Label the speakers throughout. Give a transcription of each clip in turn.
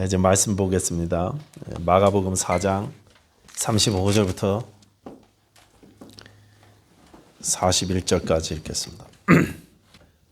Speaker 1: 이제 말씀 보겠습니다. 마가복음 4장 35절부터 41절까지 읽겠습니다.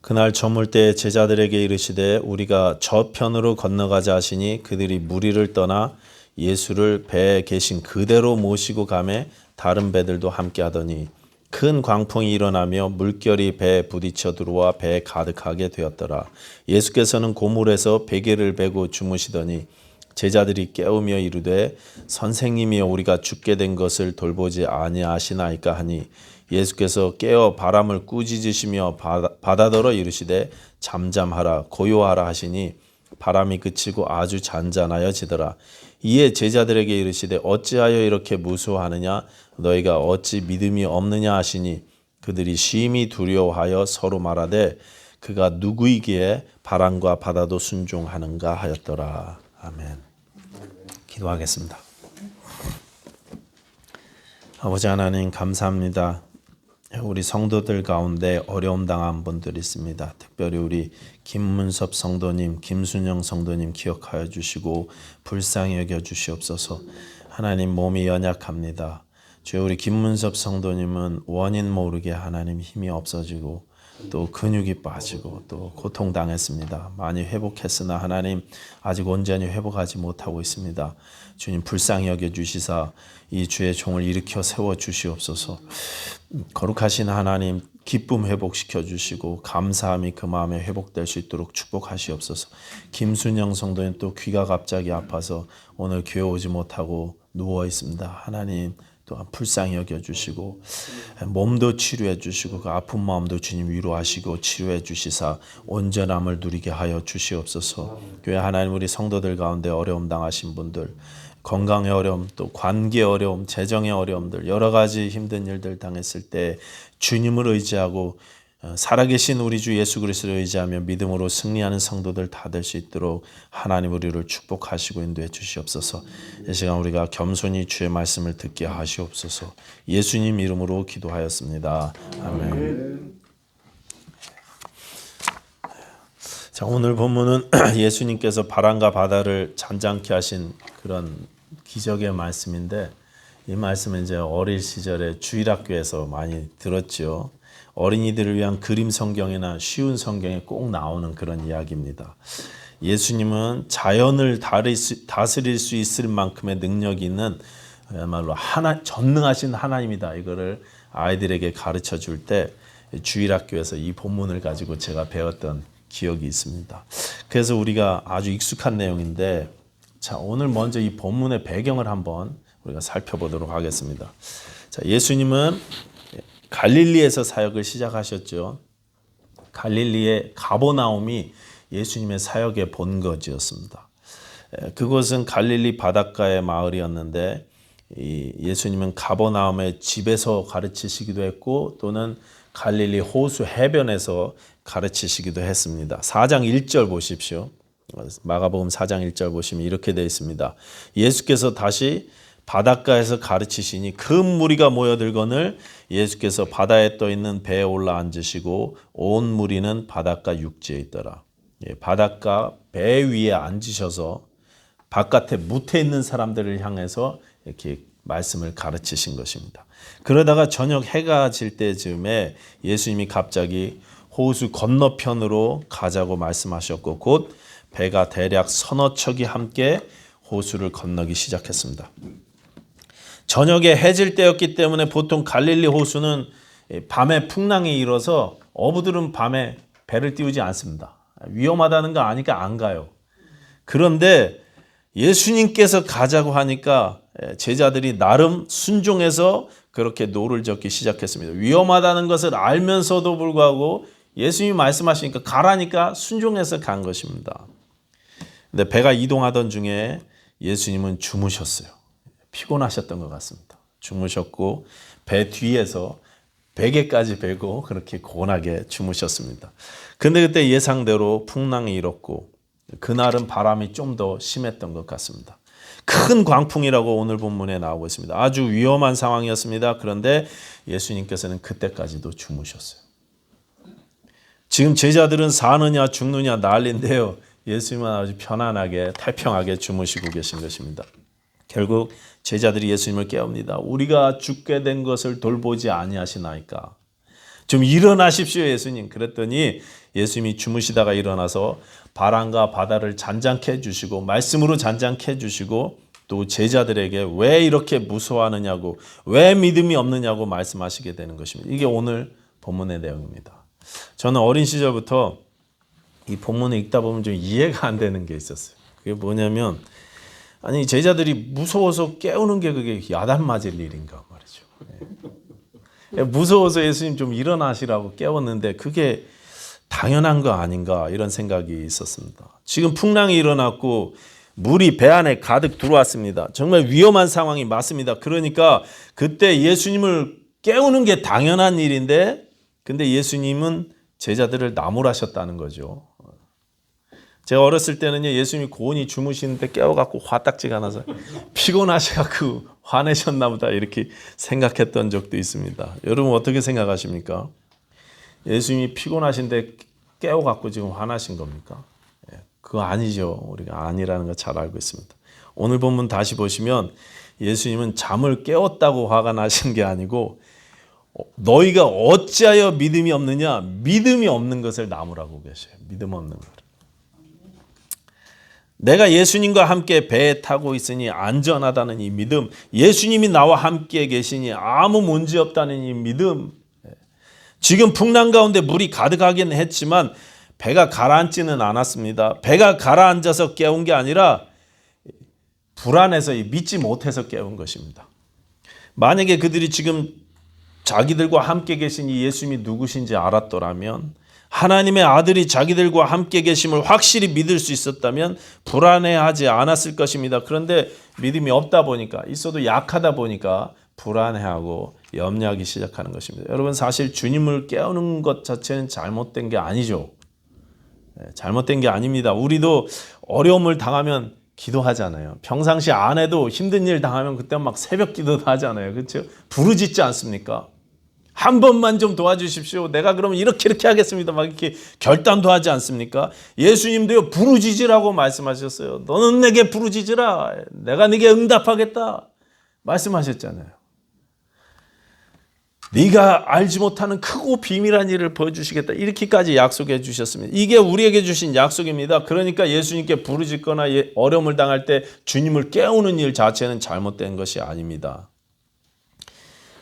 Speaker 1: 그날 저물 때 제자들에게 이르시되 우리가 저편으로 건너가자 하시니 그들이 무리를 떠나 예수를 배에 계신 그대로 모시고 가매 다른 배들도 함께 하더니 큰 광풍이 일어나며 물결이 배에 부딪혀 들어와 배에 가득하게 되었더라. 예수께서는 고물에서 베개를 베고 주무시더니 제자들이 깨우며 이르되 선생님이여 우리가 죽게 된 것을 돌보지 아니하시나이까 하니 예수께서 깨어 바람을 꾸짖으시며 바다더러 이르시되 잠잠하라 고요하라 하시니 바람이 그치고 아주 잔잔하여지더라. 이에 제자들에게 이르시되 어찌하여 이렇게 무수하느냐 너희가 어찌 믿음이 없느냐 하시니 그들이 심히 두려워하여 서로 말하되 그가 누구이기에 바람과 바다도 순종하는가 하였더라. 아멘. 기도하겠습니다. 아버지 하나님 감사합니다. 우리 성도들 가운데 어려움 당한 분들이 있습니다. 특별히 우리 김문섭 성도님, 김순영 성도님 기억하여 주시고 불쌍히 여겨 주시옵소서. 하나님 몸이 연약합니다. 주여 우리 김문섭 성도님은 원인 모르게 하나님 힘이 없어지고 또 근육이 빠지고 또 고통당했습니다. 많이 회복했으나 하나님 아직 온전히 회복하지 못하고 있습니다. 주님 불쌍히 여겨주시사 이 주의 종을 일으켜 세워주시옵소서. 거룩하신 하나님 기쁨 회복시켜 주시고 감사함이 그 마음에 회복될 수 있도록 축복하시옵소서. 김순영 성도는 또 귀가 갑자기 아파서 오늘 교회 오지 못하고 누워 있습니다. 하나님 또한 불쌍히 여겨주시고 몸도 치료해 주시고 그 아픈 마음도 주님 위로하시고 치료해 주시사 온전함을 누리게 하여 주시옵소서. 교회 하나님 우리 성도들 가운데 어려움 당하신 분들 건강의 어려움 또 관계의 어려움 재정의 어려움들 여러 가지 힘든 일들 당했을 때 주님을 의지하고 살아계신 우리 주 예수 그리스도를 의지하며 믿음으로 승리하는 성도들 다 될 수 있도록 하나님 우리를 축복하시고 인도해 주시옵소서. 이 시간 우리가 겸손히 주의 말씀을 듣게 하시옵소서. 예수님 이름으로 기도하였습니다. 아멘. 자, 오늘 본문은 예수님께서 바람과 바다를 잠잠케 하신 그런 기적의 말씀인데 이 말씀은 이제 어릴 시절에 주일학교에서 많이 들었죠. 어린이들을 위한 그림 성경이나 쉬운 성경에 꼭 나오는 그런 이야기입니다. 예수님은 자연을 다스릴 수 있을 만큼의 능력이 있는 그야말로 전능하신 하나님이다. 이거를 아이들에게 가르쳐 줄 때 주일학교에서 이 본문을 가지고 제가 배웠던 기억이 있습니다. 그래서 우리가 아주 익숙한 내용인데 자, 오늘 먼저 이 본문의 배경을 한번 우리가 살펴보도록 하겠습니다. 자, 예수님은 갈릴리에서 사역을 시작하셨죠. 갈릴리의 가버나움이 예수님의 사역의 본거지였습니다. 그곳은 갈릴리 바닷가의 마을이었는데 예수님은 가버나움의 집에서 가르치시기도 했고 또는 갈릴리 호수 해변에서 가르치시기도 했습니다. 4장 1절 보십시오. 마가복음 4장 1절 보시면 이렇게 되어 있습니다. 예수께서 다시 바닷가에서 가르치시니 큰 무리가 모여들거늘 예수께서 바다에 떠있는 배에 올라 앉으시고 온 무리는 바닷가 육지에 있더라. 바닷가 배 위에 앉으셔서 바깥에 무태 있는 사람들을 향해서 이렇게 말씀을 가르치신 것입니다. 그러다가 저녁 해가 질 때쯤에 예수님이 갑자기 호수 건너편으로 가자고 말씀하셨고 곧 배가 대략 서너 척이 함께 호수를 건너기 시작했습니다. 저녁에 해질 때였기 때문에 보통 갈릴리 호수는 밤에 풍랑이 일어서 어부들은 밤에 배를 띄우지 않습니다. 위험하다는 거 아니까 안 가요. 그런데 예수님께서 가자고 하니까 제자들이 나름 순종해서 그렇게 노를 젓기 시작했습니다. 위험하다는 것을 알면서도 불구하고 예수님이 말씀하시니까 가라니까 순종해서 간 것입니다. 근데 배가 이동하던 중에 예수님은 주무셨어요. 피곤하셨던 것 같습니다. 주무셨고 배 뒤에서 베개까지 베고 그렇게 고운하게 주무셨습니다. 근데 그때 예상대로 풍랑이 일었고 그날은 바람이 좀 더 심했던 것 같습니다. 큰 광풍이라고 오늘 본문에 나오고 있습니다. 아주 위험한 상황이었습니다. 그런데 예수님께서는 그때까지도 주무셨어요. 지금 제자들은 사느냐 죽느냐 난리인데요. 예수님은 아주 편안하게 태평하게 주무시고 계신 것입니다. 결국 제자들이 예수님을 깨웁니다. 우리가 죽게 된 것을 돌보지 아니하시나이까. 좀 일어나십시오 예수님. 그랬더니 예수님이 주무시다가 일어나서 바람과 바다를 잔잔케 해주시고 말씀으로 잔잔케 해주시고 또 제자들에게 왜 이렇게 무서워하느냐고 왜 믿음이 없느냐고 말씀하시게 되는 것입니다. 이게 오늘 본문의 내용입니다. 저는 어린 시절부터 이 본문을 읽다 보면 좀 이해가 안 되는 게 있었어요. 그게 뭐냐면 아니 제자들이 무서워서 깨우는 게 그게 야단 맞을 일인가 말이죠. 무서워서 예수님 좀 일어나시라고 깨웠는데 그게 당연한 거 아닌가 이런 생각이 있었습니다. 지금 풍랑이 일어났고 물이 배 안에 가득 들어왔습니다. 정말 위험한 상황이 맞습니다. 그러니까 그때 예수님을 깨우는 게 당연한 일인데 근데 예수님은 제자들을 나무라셨다는 거죠. 제가 어렸을 때는요 예수님이 고온히 주무시는데 깨워갖고 화딱지가 나서 피곤하셔갖고 화내셨나 보다 이렇게 생각했던 적도 있습니다. 여러분 어떻게 생각하십니까? 예수님이 피곤하신데 깨워갖고 지금 화나신 겁니까? 그거 아니죠. 우리가 아니라는 거 잘 알고 있습니다. 오늘 본문 다시 보시면 예수님은 잠을 깨웠다고 화가 나신 게 아니고 너희가 어찌하여 믿음이 없느냐? 믿음이 없는 것을 나무라고 계셔요. 믿음 없는 거를. 내가 예수님과 함께 배에 타고 있으니 안전하다는 이 믿음, 예수님이 나와 함께 계시니 아무 문제 없다는 이 믿음. 지금 풍랑 가운데 물이 가득하긴 했지만 배가 가라앉지는 않았습니다. 배가 가라앉아서 깨운 게 아니라 불안해서 믿지 못해서 깨운 것입니다. 만약에 그들이 지금 자기들과 함께 계신 이 예수님이 누구신지 알았더라면 하나님의 아들이 자기들과 함께 계심을 확실히 믿을 수 있었다면 불안해하지 않았을 것입니다. 그런데 믿음이 없다 보니까 있어도 약하다 보니까 불안해하고 염려하기 시작하는 것입니다. 여러분 사실 주님을 깨우는 것 자체는 잘못된 게 아니죠. 잘못된 게 아닙니다. 우리도 어려움을 당하면 기도하잖아요. 평상시 안 해도 힘든 일 당하면 그때 막 새벽 기도도 하잖아요. 그렇죠? 부르짖지 않습니까? 한 번만 좀 도와주십시오. 내가 그러면 이렇게 하겠습니다. 막 이렇게 결단도 하지 않습니까? 예수님도요 부르짖으라고 말씀하셨어요. 너는 내게 부르짖으라. 내가 네게 응답하겠다. 말씀하셨잖아요. 네가 알지 못하는 크고 비밀한 일을 보여주시겠다. 이렇게까지 약속해 주셨습니다. 이게 우리에게 주신 약속입니다. 그러니까 예수님께 부르짖거나 어려움을 당할 때 주님을 깨우는 일 자체는 잘못된 것이 아닙니다.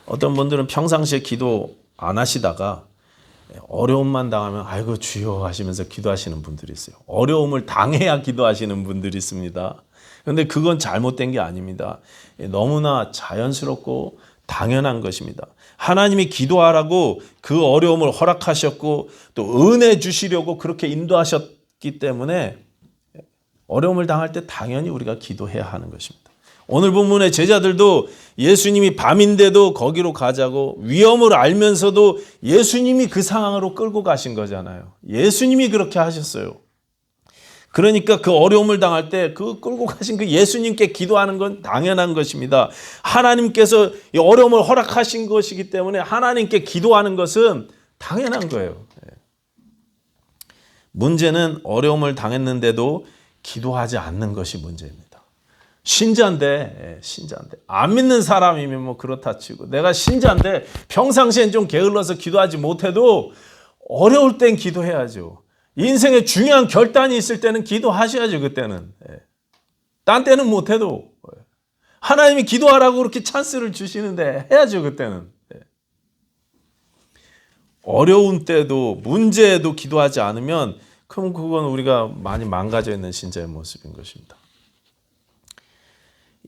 Speaker 1: 어떤 분들은 평상시에 기도 안 하시다가 어려움만 당하면 아이고 주여 하시면서 기도하시는 분들이 있어요. 어려움을 당해야 기도하시는 분들이 있습니다. 그런데 그건 잘못된 게 아닙니다. 너무나 자연스럽고 당연한 것입니다. 하나님이 기도하라고 그 어려움을 허락하셨고 또 은혜 주시려고 그렇게 인도하셨기 때문에 어려움을 당할 때 당연히 우리가 기도해야 하는 것입니다. 오늘 본문의 제자들도 예수님이 밤인데도 거기로 가자고 위험을 알면서도 예수님이 그 상황으로 끌고 가신 거잖아요. 예수님이 그렇게 하셨어요. 그러니까 그 어려움을 당할 때 그 끌고 가신 그 예수님께 기도하는 건 당연한 것입니다. 하나님께서 이 어려움을 허락하신 것이기 때문에 하나님께 기도하는 것은 당연한 거예요. 문제는 어려움을 당했는데도 기도하지 않는 것이 문제입니다. 신자인데 안 믿는 사람이면 뭐 그렇다 치고 내가 신자인데 평상시엔 좀 게을러서 기도하지 못해도 어려울 땐 기도해야죠. 인생에 중요한 결단이 있을 때는 기도하셔야죠. 그때는 딴 때는 못해도 하나님이 기도하라고 그렇게 찬스를 주시는데 해야죠. 그때는 어려운 때도 문제에도 기도하지 않으면 그럼 그건 우리가 많이 망가져 있는 신자의 모습인 것입니다.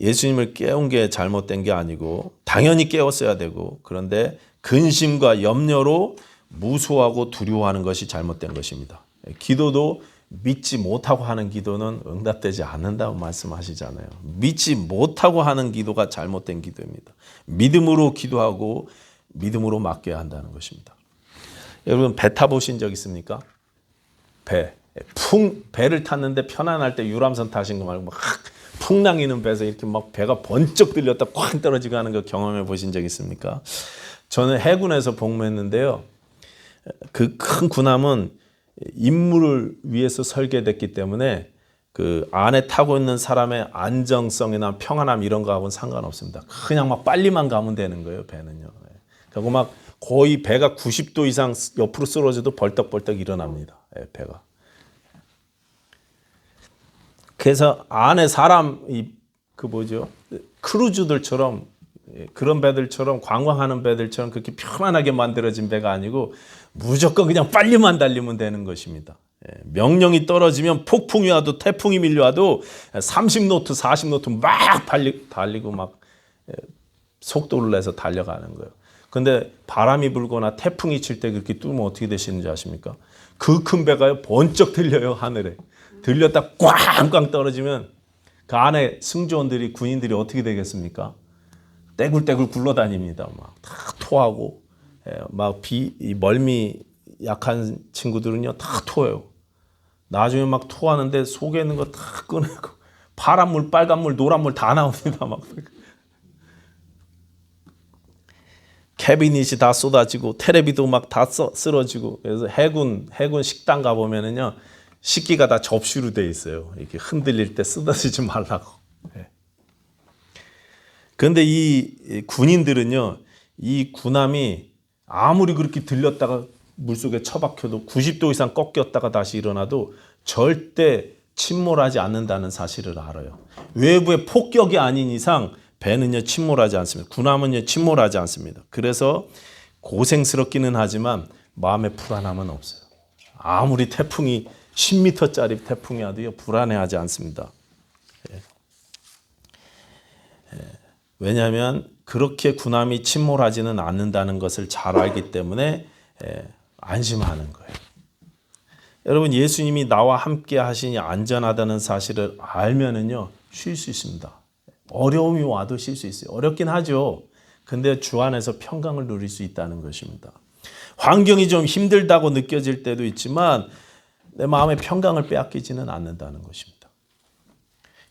Speaker 1: 예수님을 깨운 게 잘못된 게 아니고 당연히 깨웠어야 되고 그런데 근심과 염려로 무소하고 두려워하는 것이 잘못된 것입니다. 기도도 믿지 못하고 하는 기도는 응답되지 않는다고 말씀하시잖아요. 믿지 못하고 하는 기도가 잘못된 기도입니다. 믿음으로 기도하고 믿음으로 맡겨야 한다는 것입니다. 여러분 배 타보신 적 있습니까? 배를 탔는데 편안할 때 유람선 타신 거 말고 막 풍랑이는 배에서 이렇게 막 배가 번쩍 들렸다 꽉 떨어지고 하는 거 경험해 보신 적 있습니까? 저는 해군에서 복무했는데요. 그 큰 군함은 임무를 위해서 설계됐기 때문에 그 안에 타고 있는 사람의 안정성이나 평안함 이런 거하고는 상관없습니다. 그냥 막 빨리만 가면 되는 거예요, 배는요. 그리고 막 거의 배가 90도 이상 옆으로 쓰러져도 벌떡벌떡 일어납니다. 배가. 그래서 안에 사람 크루즈들처럼 그런 배들처럼 관광하는 배들처럼 그렇게 편안하게 만들어진 배가 아니고 무조건 그냥 빨리만 달리면 되는 것입니다. 명령이 떨어지면 폭풍이 와도 태풍이 밀려와도 30노트, 40노트 막 달리고 막 속도를 내서 달려가는 거예요. 근데 바람이 불거나 태풍이 칠 때 그렇게 뚫으면 어떻게 되시는지 아십니까? 그 큰 배가요 번쩍 들려요, 하늘에. 들렸다 꽝꽝 떨어지면 그 안에 승조원들이 군인들이 어떻게 되겠습니까? 떼굴떼굴 굴러다닙니다. 막 다 토하고 막 이 멀미 약한 친구들은요 다 토해요. 나중에 막 토하는데 속에 있는 거 다 꺼내고 파란물, 빨간물, 노란물 다 나옵니다. 막 캐비닛이 다 쏟아지고 테레비도 막 다 쓰러지고. 그래서 해군 식당 가 보면은요 식기가 다 접시로 돼 있어요. 이렇게 흔들릴 때 쓰러지지 말라고. 그런데 이 군인들은요, 이 군함이 아무리 그렇게 들렸다가 물속에 처박혀도 90도 이상 꺾였다가 다시 일어나도 절대 침몰하지 않는다는 사실을 알아요. 외부의 폭격이 아닌 이상 배는요 침몰하지 않습니다. 군함은요 침몰하지 않습니다. 그래서 고생스럽기는 하지만 마음에 불안함은 없어요. 아무리 태풍이 10m짜리 태풍이 와도요 불안해하지 않습니다. 왜냐하면 그렇게 군함이 침몰하지는 않는다는 것을 잘 알기 때문에 안심하는 거예요. 여러분, 예수님이 나와 함께 하시니 안전하다는 사실을 알면은요 쉴 수 있습니다. 어려움이 와도 쉴 수 있어요. 어렵긴 하죠. 근데 주 안에서 평강을 누릴 수 있다는 것입니다. 환경이 좀 힘들다고 느껴질 때도 있지만 내 마음의 평강을 빼앗기지는 않는다는 것입니다.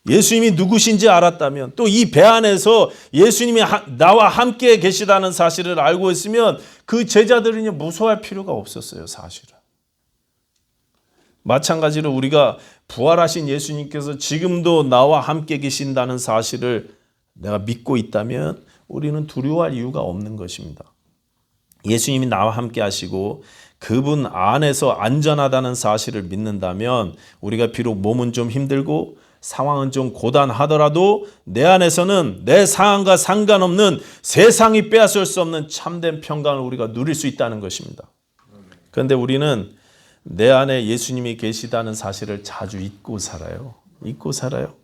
Speaker 1: 예수님이 누구신지 알았다면, 또 이 배 안에서 예수님이 나와 함께 계시다는 사실을 알고 있으면 그 제자들은 무서워할 필요가 없었어요, 사실은. 마찬가지로 우리가 부활하신 예수님께서 지금도 나와 함께 계신다는 사실을 내가 믿고 있다면 우리는 두려워할 이유가 없는 것입니다. 예수님이 나와 함께 하시고 그분 안에서 안전하다는 사실을 믿는다면 우리가 비록 몸은 좀 힘들고 상황은 좀 고단하더라도 내 안에서는 내 상황과 상관없는 세상이 빼앗을 수 없는 참된 평강을 우리가 누릴 수 있다는 것입니다. 그런데 우리는 내 안에 예수님이 계시다는 사실을 자주 잊고 살아요. 잊고 살아요.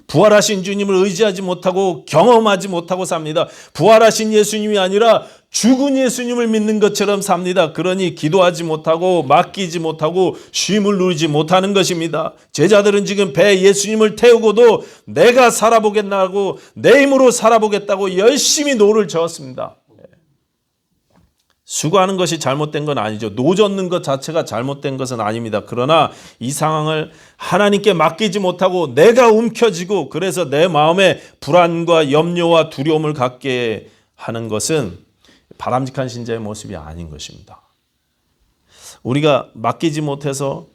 Speaker 1: 부활하신 주님을 의지하지 못하고 경험하지 못하고 삽니다. 부활하신 예수님이 아니라 죽은 예수님을 믿는 것처럼 삽니다. 그러니 기도하지 못하고 맡기지 못하고 쉼을 누리지 못하는 것입니다. 제자들은 지금 배에 예수님을 태우고도 내가 살아보겠다고 내 힘으로 살아보겠다고 열심히 노를 저었습니다. 수고하는 것이 잘못된 건 아니죠. 노젓는 것 자체가 잘못된 것은 아닙니다. 그러나 이 상황을 하나님께 맡기지 못하고 내가 움켜쥐고 그래서 내 마음에 불안과 염려와 두려움을 갖게 하는 것은 바람직한 신자의 모습이 아닌 것입니다. 우리가 맡기지 못해서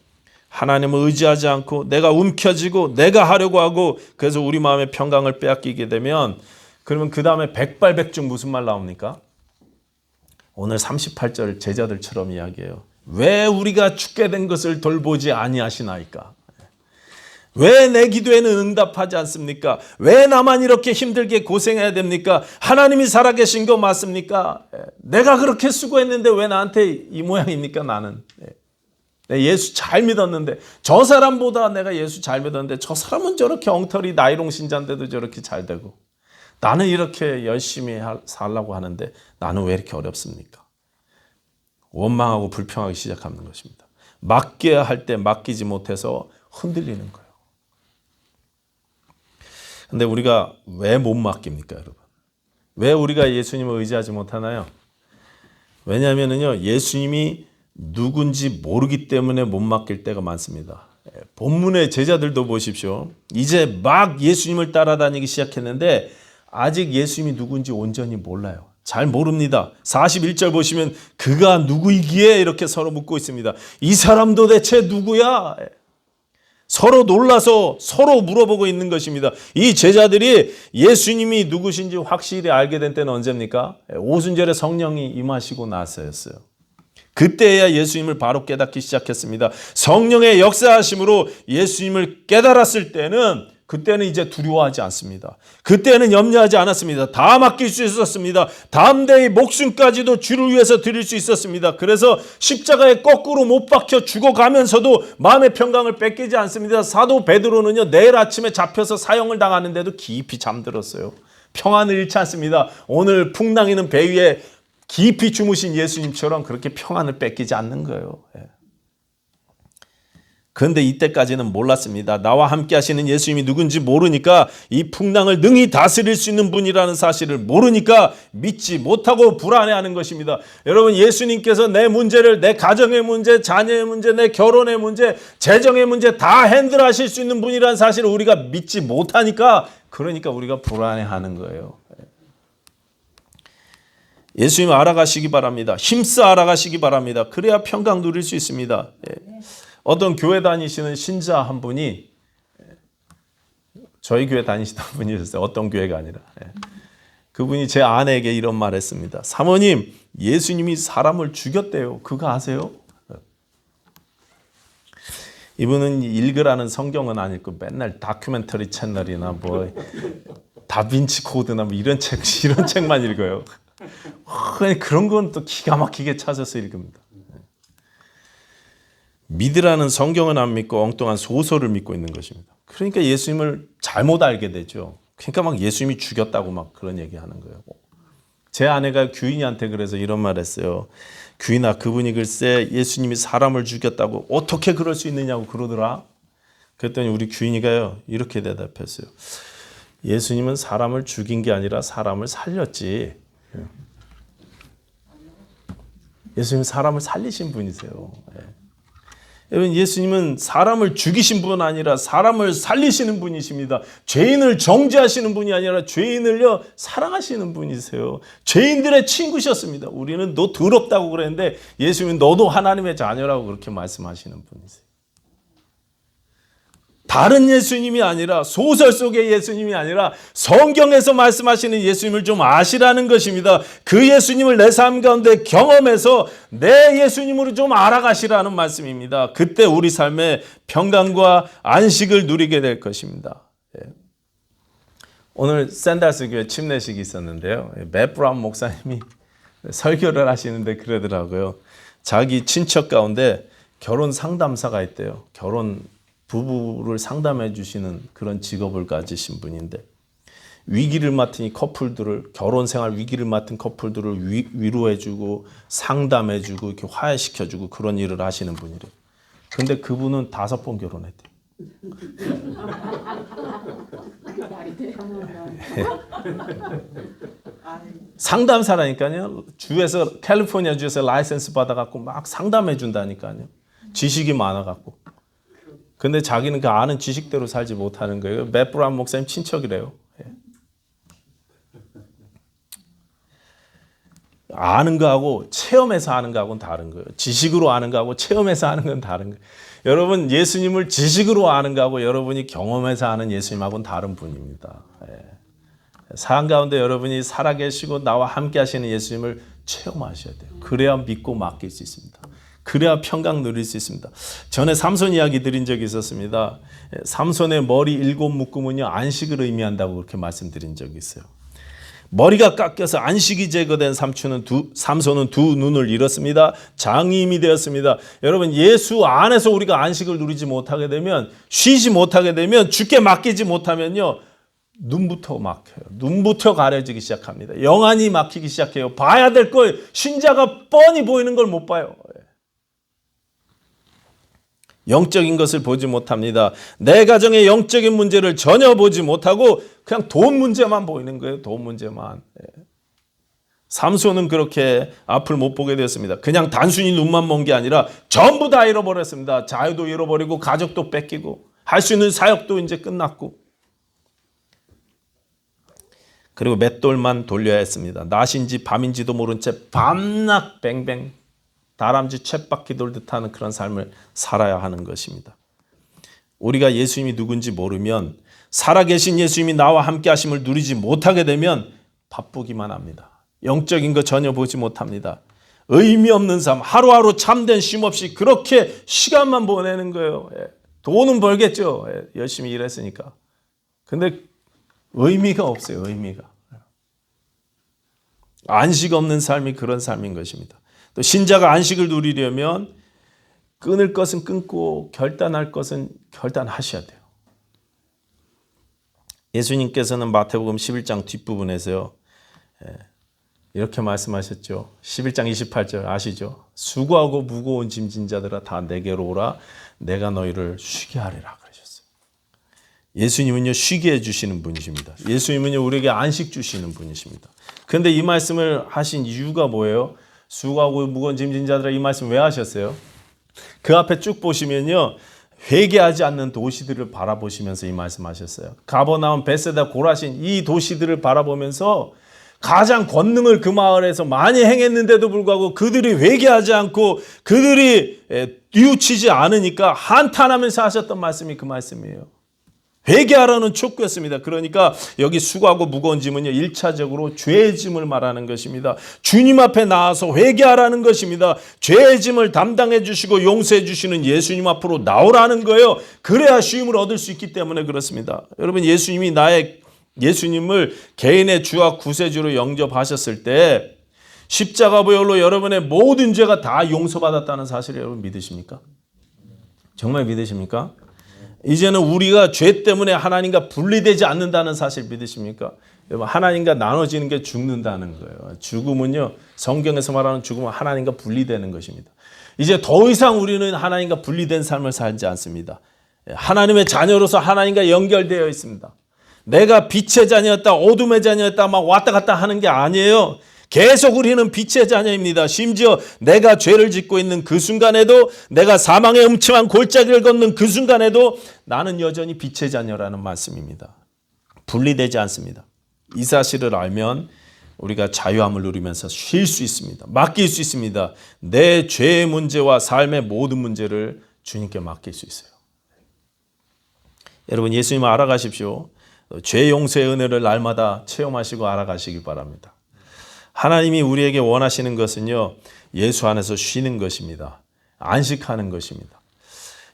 Speaker 1: 하나님을 의지하지 않고 내가 움켜쥐고 내가 하려고 하고 그래서 우리 마음의 평강을 빼앗기게 되면 그러면 그 다음에 백발백중 무슨 말 나옵니까? 오늘 38절 제자들처럼 이야기해요. 왜 우리가 죽게 된 것을 돌보지 아니하시나이까? 왜 내 기도에는 응답하지 않습니까? 왜 나만 이렇게 힘들게 고생해야 됩니까? 하나님이 살아계신 거 맞습니까? 내가 그렇게 수고했는데 왜 나한테 이 모양입니까? 나는 내 예수 잘 믿었는데 저 사람보다 내가 예수 잘 믿었는데 저 사람은 저렇게 엉터리 나이롱 신자인데도 저렇게 잘 되고 나는 이렇게 열심히 살려고 하는데 나는 왜 이렇게 어렵습니까? 원망하고 불평하기 시작하는 것입니다. 맡겨야 할 때 맡기지 못해서 흔들리는 거예요. 근데 우리가 왜 못 맡깁니까, 여러분? 왜 우리가 예수님을 의지하지 못하나요? 왜냐하면요, 예수님이 누군지 모르기 때문에 못 맡길 때가 많습니다. 본문의 제자들도 보십시오. 이제 막 예수님을 따라다니기 시작했는데 아직 예수님이 누군지 온전히 몰라요. 잘 모릅니다. 41절 보시면 그가 누구이기에 이렇게 서로 묻고 있습니다. 이 사람 도대체 누구야? 서로 놀라서 서로 물어보고 있는 것입니다. 이 제자들이 예수님이 누구신지 확실히 알게 된 때는 언제입니까? 오순절에 성령이 임하시고 나서였어요. 그때야 예수님을 바로 깨닫기 시작했습니다. 성령의 역사하심으로 예수님을 깨달았을 때는 그때는 이제 두려워하지 않습니다. 그때는 염려하지 않았습니다. 다 맡길 수 있었습니다. 담대히 목숨까지도 주를 위해서 드릴 수 있었습니다. 그래서 십자가에 거꾸로 못 박혀 죽어가면서도 마음의 평강을 뺏기지 않습니다. 사도 베드로는요, 내일 아침에 잡혀서 사형을 당하는데도 깊이 잠들었어요. 평안을 잃지 않습니다. 오늘 풍랑이는 배 위에 깊이 주무신 예수님처럼 그렇게 평안을 뺏기지 않는 거예요. 그런데 이때까지는 몰랐습니다. 나와 함께 하시는 예수님이 누군지 모르니까, 이 풍랑을 능히 다스릴 수 있는 분이라는 사실을 모르니까 믿지 못하고 불안해하는 것입니다. 여러분, 예수님께서 내 문제를, 내 가정의 문제, 자녀의 문제, 내 결혼의 문제, 재정의 문제 다 핸들하실 수 있는 분이라는 사실을 우리가 믿지 못하니까, 그러니까 우리가 불안해하는 거예요. 예수님 알아가시기 바랍니다. 힘써 알아가시기 바랍니다. 그래야 평강 누릴 수 있습니다. 어떤 교회 다니시는 신자 한 분이, 저희 교회 다니시던 분이셨어요. 어떤 교회가 아니라. 그분이 제 아내에게 이런 말 했습니다. 사모님, 예수님이 사람을 죽였대요. 그거 아세요? 이분은 읽으라는 성경은 안 읽고 맨날 다큐멘터리 채널이나 뭐 다빈치 코드나 뭐 이런 책만 읽어요. 그런 건 또 기가 막히게 찾아서 읽습니다. 믿으라는 성경은 안 믿고 엉뚱한 소설을 믿고 있는 것입니다. 그러니까 예수님을 잘못 알게 되죠. 그러니까 막 예수님이 죽였다고 막 그런 얘기하는 거예요. 제 아내가 규인이한테 그래서 이런 말 했어요. 규인아, 그분이 글쎄 예수님이 사람을 죽였다고 어떻게 그럴 수 있느냐고 그러더라. 그랬더니 우리 규인이가요, 이렇게 대답했어요. 예수님은 사람을 죽인 게 아니라 사람을 살렸지. 예수님은 사람을 살리신 분이세요. 여러분, 예수님은 사람을 죽이신 분 아니라 사람을 살리시는 분이십니다. 죄인을 정죄하시는 분이 아니라 죄인을요 사랑하시는 분이세요. 죄인들의 친구셨습니다. 우리는 너 더럽다고 그랬는데 예수님은 너도 하나님의 자녀라고 그렇게 말씀하시는 분이세요. 다른 예수님이 아니라, 소설 속의 예수님이 아니라 성경에서 말씀하시는 예수님을 좀 아시라는 것입니다. 그 예수님을 내 삶 가운데 경험해서 내 예수님으로 좀 알아가시라는 말씀입니다. 그때 우리 삶에 평강과 안식을 누리게 될 것입니다. 오늘 샌달스 교회 침례식이 있었는데요. 맷 브라운 목사님이 설교를 하시는데 그러더라고요. 자기 친척 가운데 결혼 상담사가 있대요. 부부를 상담해 주시는 그런 직업을 가지신 분인데, 위기를 맡은 이 커플들을, 결혼 생활 위기를 맡은 커플들을 위로해 주고 상담해 주고 이렇게 화해시켜 주고 그런 일을 하시는 분이래요. 근데 그분은 5번 결혼했대요. 상담사라니까요. 캘리포니아 주에서 라이센스 받아갖고 막 상담해 준다니까요. 지식이 많아갖고. 근데 자기는 그 아는 지식대로 살지 못하는 거예요. 맷 브라운 목사님 친척이래요. 아는 거하고 체험해서 아는 거하고는 다른 거예요. 지식으로 아는 거하고 체험해서 아는 건 다른 거예요. 여러분, 예수님을 지식으로 아는 거하고 여러분이 경험해서 아는 예수님하고는 다른 분입니다. 삶 가운데 여러분이 살아계시고 나와 함께 하시는 예수님을 체험하셔야 돼요. 그래야 믿고 맡길 수 있습니다. 그래야 평강 누릴 수 있습니다. 전에 삼손 이야기 드린 적이 있었습니다. 삼손의 머리 7묶음은요 안식을 의미한다고 그렇게 말씀드린 적이 있어요. 머리가 깎여서 안식이 제거된 삼손은 두 눈을 잃었습니다. 장님이 되었습니다. 여러분, 예수 안에서 우리가 안식을 누리지 못하게 되면, 쉬지 못하게 되면, 주께 맡기지 못하면요 눈부터 막혀요. 눈부터 가려지기 시작합니다. 영안이 막히기 시작해요. 봐야 될 걸 신자가 뻔히 보이는 걸 못 봐요. 영적인 것을 보지 못합니다. 내 가정의 영적인 문제를 전혀 보지 못하고 그냥 돈 문제만 보이는 거예요. 돈 문제만. 삼손은 그렇게 앞을 못 보게 되었습니다. 그냥 단순히 눈만 먼 게 아니라 전부 다 잃어버렸습니다. 자유도 잃어버리고 가족도 뺏기고 할 수 있는 사역도 이제 끝났고. 그리고 맷돌만 돌려야 했습니다. 낮인지 밤인지도 모른 채 밤낮 뱅뱅 다람쥐 쳇바퀴 돌듯 하는 그런 삶을 살아야 하는 것입니다. 우리가 예수님이 누군지 모르면, 살아계신 예수님이 나와 함께 하심을 누리지 못하게 되면 바쁘기만 합니다. 영적인 거 전혀 보지 못합니다. 의미 없는 삶, 하루하루 참된 쉼 없이 그렇게 시간만 보내는 거예요. 돈은 벌겠죠. 열심히 일했으니까. 근데 의미가 없어요. 의미가. 안식 없는 삶이 그런 삶인 것입니다. 또 신자가 안식을 누리려면 끊을 것은 끊고 결단할 것은 결단하셔야 돼요. 예수님께서는 마태복음 11장 뒷부분에서요, 이렇게 말씀하셨죠. 11장 28절 아시죠? 수고하고 무거운 짐진 자들아 다 내게로 오라, 내가 너희를 쉬게 하리라 그러셨어요. 예수님은요, 쉬게 해주시는 분이십니다. 예수님은요, 우리에게 안식 주시는 분이십니다. 그런데 이 말씀을 하신 이유가 뭐예요? 수고하고 무거운 짐진 자들아, 이 말씀 왜 하셨어요? 그 앞에 쭉 보시면요, 회개하지 않는 도시들을 바라보시면서 이 말씀하셨어요. 가버나움, 베세다, 고라신 이 도시들을 바라보면서 가장 권능을 그 마을에서 많이 행했는데도 불구하고 그들이 회개하지 않고 그들이 뉘우치지 않으니까 한탄하면서 하셨던 말씀이 그 말씀이에요. 회개하라는 촉구였습니다. 그러니까 여기 수고하고 무거운 짐은요, 1차적으로 죄의 짐을 말하는 것입니다. 주님 앞에 나와서 회개하라는 것입니다. 죄의 짐을 담당해 주시고 용서해 주시는 예수님 앞으로 나오라는 거예요. 그래야 쉼을 얻을 수 있기 때문에 그렇습니다. 여러분, 예수님을 개인의 주와 구세주로 영접하셨을 때 십자가 보혈로 여러분의 모든 죄가 다 용서받았다는 사실을 여러분 믿으십니까? 정말 믿으십니까? 이제는 우리가 죄 때문에 하나님과 분리되지 않는다는 사실 믿으십니까? 여러분, 하나님과 나눠지는 게 죽는다는 거예요. 죽음은요, 성경에서 말하는 죽음은 하나님과 분리되는 것입니다. 이제 더 이상 우리는 하나님과 분리된 삶을 살지 않습니다. 하나님의 자녀로서 하나님과 연결되어 있습니다. 내가 빛의 자녀였다, 어둠의 자녀였다 막 왔다 갔다 하는 게 아니에요. 계속 우리는 빛의 자녀입니다. 심지어 내가 죄를 짓고 있는 그 순간에도, 내가 사망의 음침한 골짜기를 걷는 그 순간에도 나는 여전히 빛의 자녀라는 말씀입니다. 분리되지 않습니다. 이 사실을 알면 우리가 자유함을 누리면서 쉴 수 있습니다. 맡길 수 있습니다. 내 죄의 문제와 삶의 모든 문제를 주님께 맡길 수 있어요. 여러분, 예수님을 알아가십시오. 죄 용서의 은혜를 날마다 체험하시고 알아가시기 바랍니다. 하나님이 우리에게 원하시는 것은요, 예수 안에서 쉬는 것입니다. 안식하는 것입니다.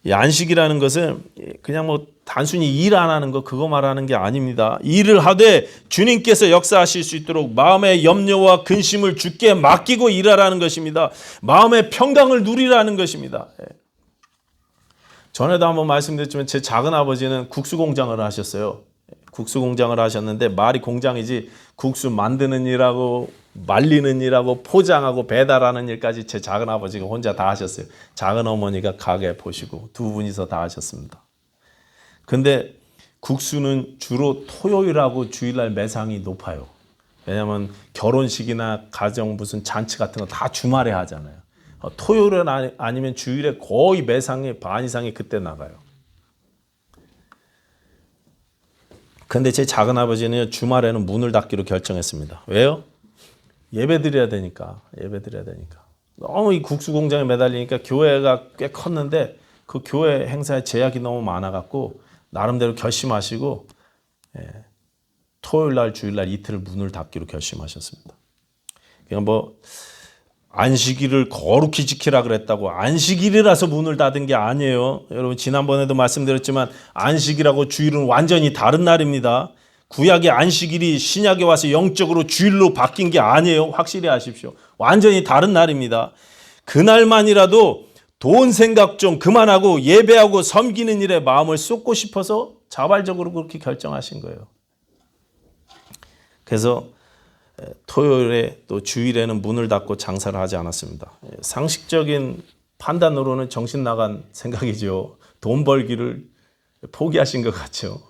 Speaker 1: 이 안식이라는 것은 그냥 뭐 단순히 일 안 하는 거, 그거 말하는 게 아닙니다. 일을 하되 주님께서 역사하실 수 있도록 마음의 염려와 근심을 주께 맡기고 일하라는 것입니다. 마음의 평강을 누리라는 것입니다. 전에도 한번 말씀드렸지만 제 작은 아버지는 국수 공장을 하셨어요. 국수 공장을 하셨는데 말이 공장이지 국수 만드는 일하고 말리는 일하고 포장하고 배달하는 일까지 제 작은 아버지가 혼자 다 하셨어요. 작은 어머니가 가게 보시고 두 분이서 다 하셨습니다. 근데 국수는 주로 토요일하고 주일날 매상이 높아요. 왜냐하면 결혼식이나 가정 무슨 잔치 같은 거 다 주말에 하잖아요. 토요일은 아니면 주일에 거의 매상의 반 이상이 그때 나가요. 근데 제 작은 아버지는 주말에는 문을 닫기로 결정했습니다. 왜요? 예배 드려야 되니까. 너무 이 국수 공장에 매달리니까 교회가 꽤 컸는데 그 교회 행사에 제약이 너무 많아갖고 나름대로 결심하시고 토요일 날, 주일 날 이틀 문을 닫기로 결심하셨습니다. 그냥 뭐 안식일을 거룩히 지키라 그랬다고 안식일이라서 문을 닫은 게 아니에요. 여러분, 지난번에도 말씀드렸지만 안식일하고 주일은 완전히 다른 날입니다. 구약의 안식일이 신약에 와서 영적으로 주일로 바뀐 게 아니에요. 확실히 아십시오. 완전히 다른 날입니다. 그날만이라도 돈 생각 좀 그만하고 예배하고 섬기는 일에 마음을 쏟고 싶어서 자발적으로 그렇게 결정하신 거예요. 그래서 토요일에 또 주일에는 문을 닫고 장사를 하지 않았습니다. 상식적인 판단으로는 정신 나간 생각이죠. 돈 벌기를 포기하신 것 같죠.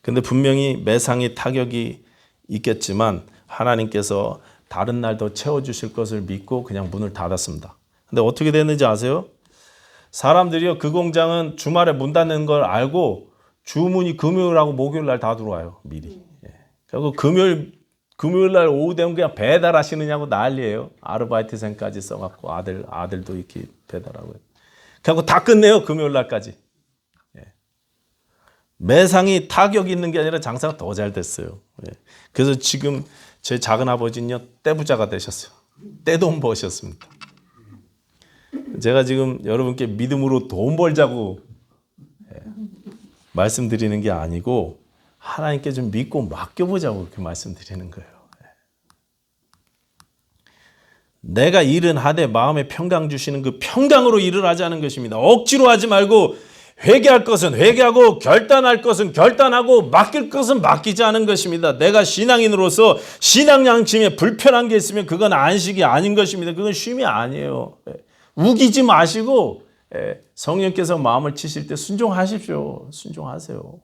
Speaker 1: 근데 분명히 매상의 타격이 있겠지만 하나님께서 다른 날도 채워주실 것을 믿고 그냥 문을 닫았습니다. 근데 어떻게 됐는지 아세요? 사람들이요, 그 공장은 주말에 문 닫는 걸 알고 주문이 금요일하고 목요일 날 다 들어와요. 미리. 결국 금요일 날 오후 되면 그냥 배달하시느냐고 난리예요. 아르바이트생까지 써갖고 아들도 이렇게 배달하고. 결국 다 끝내요. 금요일 날까지. 매상이 타격이 있는 게 아니라 장사가 더 잘 됐어요. 그래서 지금 제 작은 아버지는요 떼부자가 되셨어요. 떼돈 버셨습니다. 제가 지금 여러분께 믿음으로 돈 벌자고 말씀드리는 게 아니고 하나님께 좀 믿고 맡겨보자고 그렇게 말씀드리는 거예요. 내가 일은 하되 마음에 평강 주시는 그 평강으로 일을 하자는 것입니다. 억지로 하지 말고 회개할 것은 회개하고 결단할 것은 결단하고 맡길 것은 맡기지 않은 것입니다. 내가 신앙인으로서 신앙 양심에 불편한 게 있으면 그건 안식이 아닌 것입니다. 그건 쉼이 아니에요. 우기지 마시고 성령께서 마음을 치실 때 순종하십시오. 순종하세요.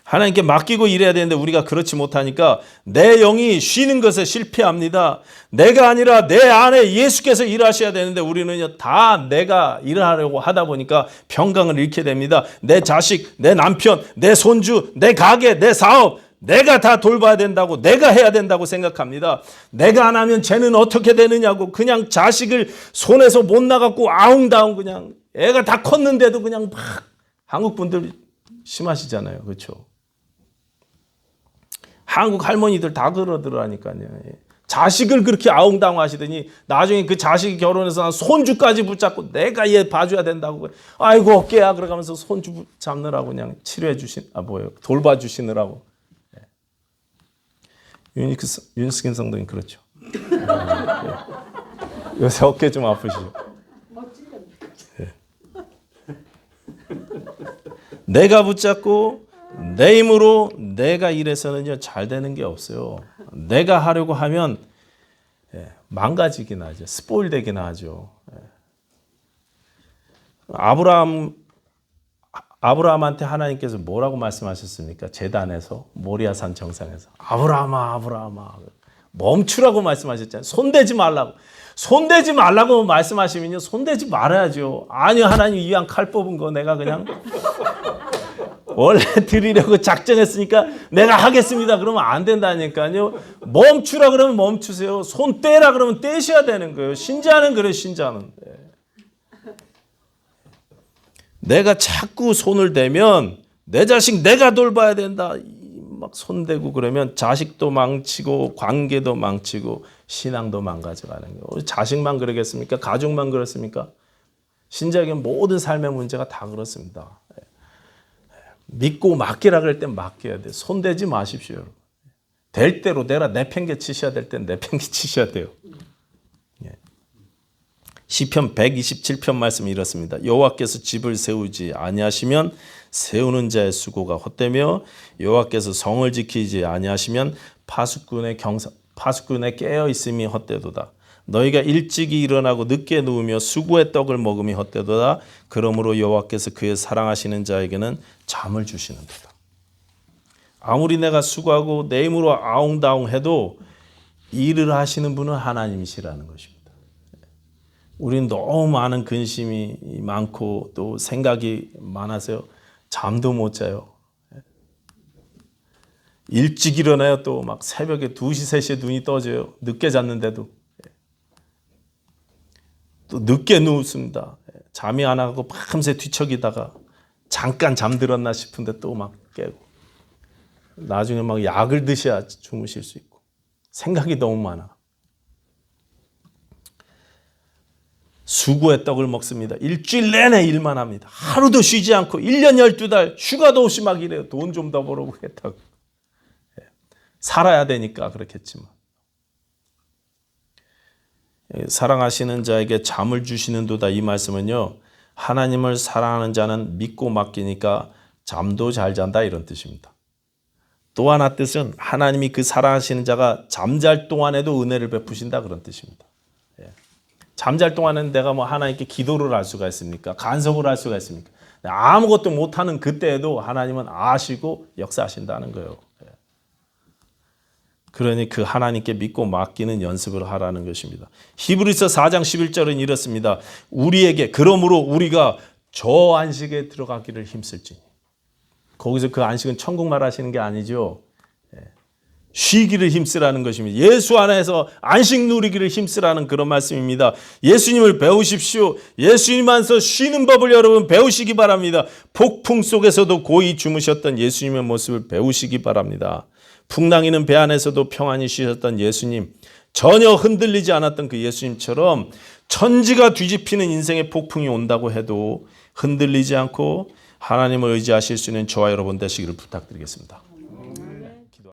Speaker 1: 하나님께 맡기고 일해야 되는데 우리가 그렇지 못하니까 내 영이 쉬는 것에 실패합니다. 내가 아니라 내 안에 예수께서 일하셔야 되는데 우리는 다 내가 일하려고 하다 보니까 평강을 잃게 됩니다. 내 자식, 내 남편, 내 손주, 내 가게, 내 사업 내가 다 돌봐야 된다고 내가 해야 된다고 생각합니다. 내가 안 하면 쟤는 어떻게 되느냐고 그냥 자식을 손에서 못 나갖고 아웅다웅 그냥 애가 다 컸는데도 그냥 막 한국 분들 심하시잖아요. 그렇죠? 한국 할머니들 다 그러더라니까요. 자식을 그렇게 아웅다웅 하시더니 나중에 그 자식이 결혼해서 난 손주까지 붙잡고 내가 얘 봐줘야 된다고. 아이고 어깨야 그러면서 손주 잡느라고 그냥 치료해 돌봐주시느라고. 윤스킨 성도님 그렇죠. 요새 어깨 좀 아프시죠? 내가 붙잡고 내 힘으로 내가 일해서는요 잘 되는 게 없어요. 내가 하려고 하면 망가지긴 하죠. 스포일 되긴 하죠. 아브라함한테 하나님께서 뭐라고 말씀하셨습니까? 제단에서 모리아산 정상에서 아브라함아 멈추라고 말씀하셨잖아요. 손대지 말라고 말씀하시면요 손대지 말아야죠. 아니요 하나님 이왕 칼 뽑은 거 내가 그냥 원래 드리려고 작정했으니까 내가 하겠습니다. 그러면 안 된다니까요. 멈추라 그러면 멈추세요. 손 떼라 그러면 떼셔야 되는 거예요. 신자는 그래요. 신자는. 내가 자꾸 손을 대면 내 자식 내가 돌봐야 된다. 막 손대고 그러면 자식도 망치고 관계도 망치고 신앙도 망가져가는 거예요. 자식만 그러겠습니까? 가족만 그렇습니까? 신자에게 모든 삶의 문제가 다 그렇습니다. 믿고 맡기라 그럴 땐 맡겨야 돼요. 손대지 마십시오. 될 대로 내가 내팽개 치셔야 될 땐 내팽개 치셔야 돼요. 시편 127편 말씀이 이렇습니다. 여호와께서 집을 세우지 아니하시면 세우는 자의 수고가 헛되며 여호와께서 성을 지키지 아니하시면 파수꾼의 깨어 있음이 헛되도다. 너희가 일찍이 일어나고 늦게 누우며 수고의 떡을 먹음이 헛되도다. 그러므로 여호와께서 그의 사랑하시는 자에게는 잠을 주시는도다. 아무리 내가 수고하고 내 힘으로 아웅다웅 해도 일을 하시는 분은 하나님이시라는 것입니다. 우리는 너무 많은 근심이 많고 또 생각이 많아서요. 잠도 못 자요. 일찍 일어나요. 또 막 새벽에 2시, 3시에 눈이 떠져요. 늦게 잤는데도. 또 늦게 누웠습니다. 잠이 안 와서 밤새 뒤척이다가 잠깐 잠들었나 싶은데 또 막 깨고. 나중에 막 약을 드셔야 주무실 수 있고. 생각이 너무 많아. 수고의 떡을 먹습니다. 일주일 내내 일만 합니다. 하루도 쉬지 않고 1년 12달 휴가도 없이 막 이래요. 돈 좀 더 벌어보겠다고. 살아야 되니까 그렇겠지만. 사랑하시는 자에게 잠을 주시는도다 이 말씀은요. 하나님을 사랑하는 자는 믿고 맡기니까 잠도 잘 잔다 이런 뜻입니다. 또 하나 뜻은 하나님이 그 사랑하시는 자가 잠잘 동안에도 은혜를 베푸신다 그런 뜻입니다. 잠잘 동안은 내가 뭐 하나님께 기도를 할 수가 있습니까? 간섭을 할 수가 있습니까? 아무것도 못하는 그때에도 하나님은 아시고 역사하신다는 거예요. 그러니 그 하나님께 믿고 맡기는 연습을 하라는 것입니다. 히브리서 4장 11절은 이렇습니다. 그러므로 우리가 저 안식에 들어가기를 힘쓸지니. 거기서 그 안식은 천국 말하시는 게 아니죠. 쉬기를 힘쓰라는 것입니다. 예수 안에서 안식 누리기를 힘쓰라는 그런 말씀입니다. 예수님을 배우십시오. 예수님 안에서 쉬는 법을 여러분 배우시기 바랍니다. 폭풍 속에서도 고이 주무셨던 예수님의 모습을 배우시기 바랍니다. 풍랑이는 배 안에서도 평안히 쉬셨던 예수님, 전혀 흔들리지 않았던 그 예수님처럼 천지가 뒤집히는 인생의 폭풍이 온다고 해도 흔들리지 않고 하나님을 의지하실 수 있는 저와 여러분 되시기를 부탁드리겠습니다.